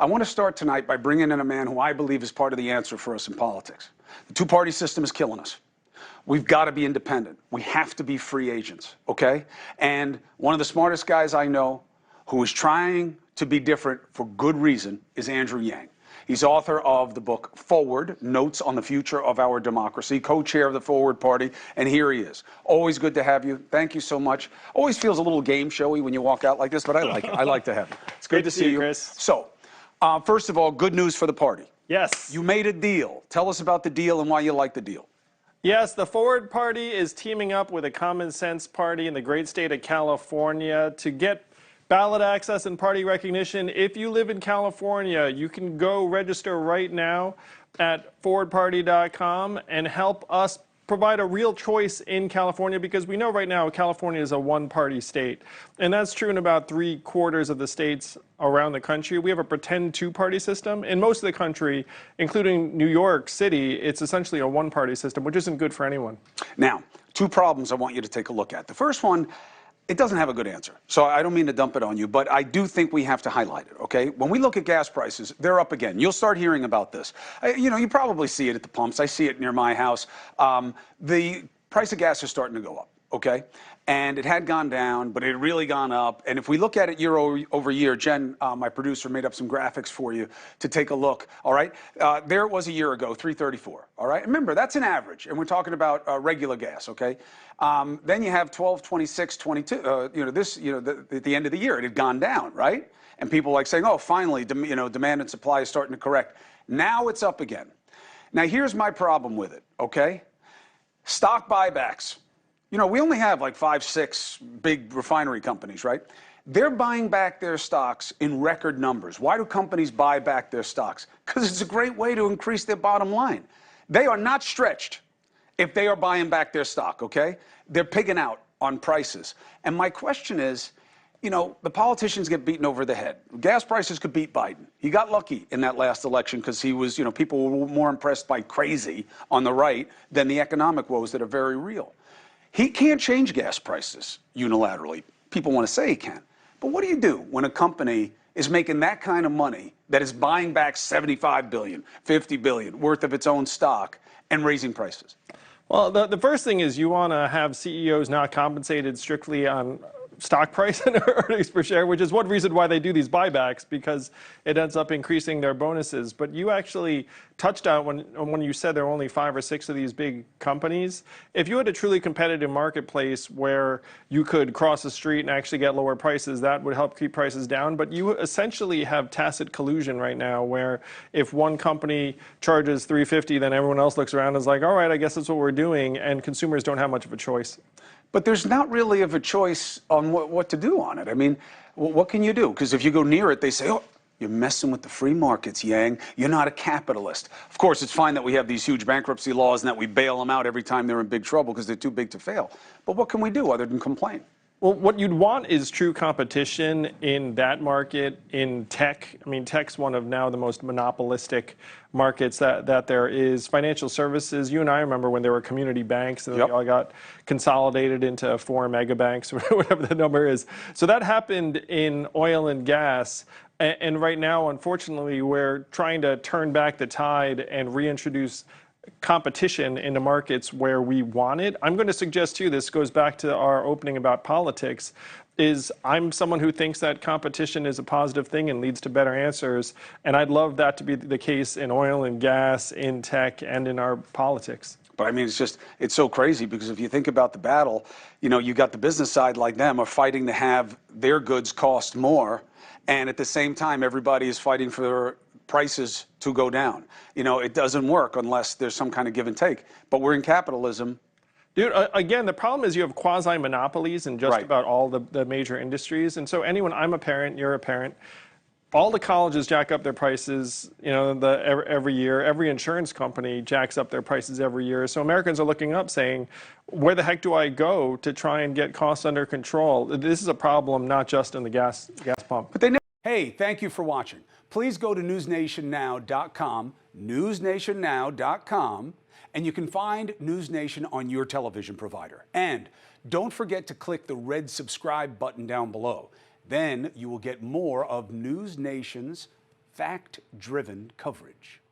I want to start tonight by bringing in a man who I believe is part of the answer for us in politics. The two-party system is killing us. We've got to be independent. We have to be free agents, okay? And one of the smartest guys I know who is trying to be different for good reason is Andrew Yang. He's author of the book Forward, Notes on the Future of Our Democracy, co-chair of the Forward Party, and here he is. Always good to have you. Thank you so much. Always feels a little game showy when you walk out like this, but I like it. I like to have you. It's good to see you. Chris. So, first of all, good news for the party. Yes. You made a deal. Tell us about the deal and why you like the deal. Yes, the Forward Party is teaming up with a Common Sense Party in the great state of California to get ballot access and party recognition. If you live in California, you can go register right now at forwardparty.com and help us provide a real choice in California, because we know right now California is a one-party state. And that's true in about 3/4 of the states around the country. We have a pretend two-party system. In most of the country, including New York City, it's essentially a one-party system, which isn't good for anyone. Now, two problems I want you to take a look at. The first one, it doesn't have a good answer. So I don't mean to dump it on you, but I do think we have to highlight it, okay? When we look at gas prices, they're up again. You'll start hearing about this. You probably see it at the pumps. I see it near my house. The price of gas is starting to go up, okay? And it had gone down, but it had really gone up. And if we look at it year over year, Jen, my producer, made up some graphics for you to take a look, all right? There it was a year ago, $3.34, all right? Remember, that's an average, and we're talking about regular gas, okay? Then you have 12, 26, 22, at the end of the year, it had gone down, right? And people like saying, oh, finally, demand and supply is starting to correct. Now it's up again. Now, here's my problem with it, okay? Stock buybacks. We only have like 5, 6 big refinery companies, right? They're buying back their stocks in record numbers. Why do companies buy back their stocks? Because it's a great way to increase their bottom line. They are not stretched if they are buying back their stock, okay? They're pigging out on prices. And my question is, the politicians get beaten over the head. Gas prices could beat Biden. He got lucky in that last election because he was, people were more impressed by crazy on the right than the economic woes that are very real. He can't change gas prices unilaterally. People want to say he can. But what do you do when a company is making that kind of money that is buying back $75 billion, $50 billion worth of its own stock and raising prices? Well, the first thing is you want to have CEOs not compensated strictly on stock price and earnings per share, which is one reason why they do these buybacks, because it ends up increasing their bonuses. But you actually touched on when you said there are only 5 or 6 of these big companies. If you had a truly competitive marketplace where you could cross the street and actually get lower prices, that would help keep prices down. But you essentially have tacit collusion right now, where if one company charges $3.50, then everyone else looks around and is like, all right, I guess that's what we're doing, and consumers don't have much of a choice. But there's not really of a choice on what to do on it. I mean, what can you do? Because if you go near it, they say, oh, you're messing with the free markets, Yang. You're not a capitalist. Of course, it's fine that we have these huge bankruptcy laws and that we bail them out every time they're in big trouble because they're too big to fail. But what can we do other than complain? Well, what you'd want is true competition in that market, in tech. I mean, tech's one of now the most monopolistic markets that there is. Financial services, you and I remember when there were community banks and they all got consolidated into 4 mega banks, or whatever the number is. So that happened in oil and gas. And right now, unfortunately, we're trying to turn back the tide and reintroduce competition into markets where we want it. I'm going to suggest too, this goes back to our opening about politics, is I'm someone who thinks that competition is a positive thing and leads to better answers. And I'd love that to be the case in oil and gas, in tech, and in our politics. But I mean, it's so crazy because if you think about the battle, you got the business side like them are fighting to have their goods cost more. And at the same time, everybody is fighting for prices to go down. It doesn't work unless there's some kind of give and take. But we're in capitalism. Dude, again, the problem is you have quasi-monopolies in just about all the major industries. And so I'm a parent, you're a parent. All the colleges jack up their prices, every year. Every insurance company jacks up their prices every year. So Americans are looking up saying, where the heck do I go to try and get costs under control? This is a problem not just in the gas pump. But hey, thank you for watching. Please go to newsnationnow.com, newsnationnow.com, and you can find News Nation on your television provider. And don't forget to click the red subscribe button down below. Then you will get more of News Nation's fact-driven coverage.